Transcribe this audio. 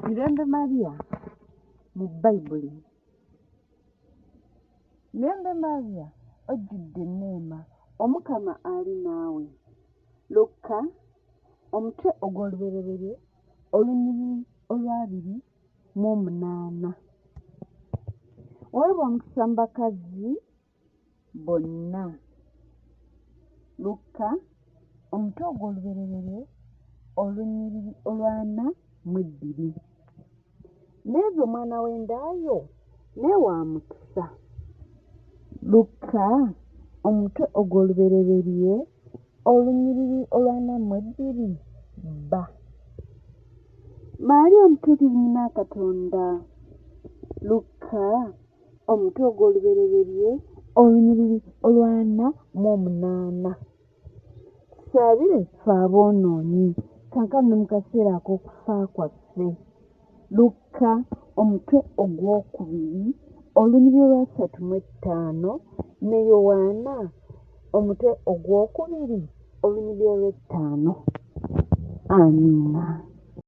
Mirembe Maria mu Baibuli. Mirembe Maria, ojjudde enneema, Omukama ali naawe. Luka omutwe ogw'olubereberye olunyiriri olwabiri mu 8. Wawebwa omukisa mu bakazi bonna. Luka omutwe ogw'olubereberye olunyiriri olwa 42. Yezu Omwana w'endaayo naye wa Mukisa. Luka omutwe ogw'olubereberye olunyiriri olwa 42 bba. Maria Omutuukirivu Nnyina Katonda. Luka omutwe ogw'olubereberye olunyiriri olwa 48. Tusabire ffe abonoonyi kaakano ne mu kaseera ak'okufa kwaffe. Luka omutwe ogwokubiri olunyiriri olwa 35 ne Yowaana omutwe ogwokubiri olunyiriri olwa 5. Amiina.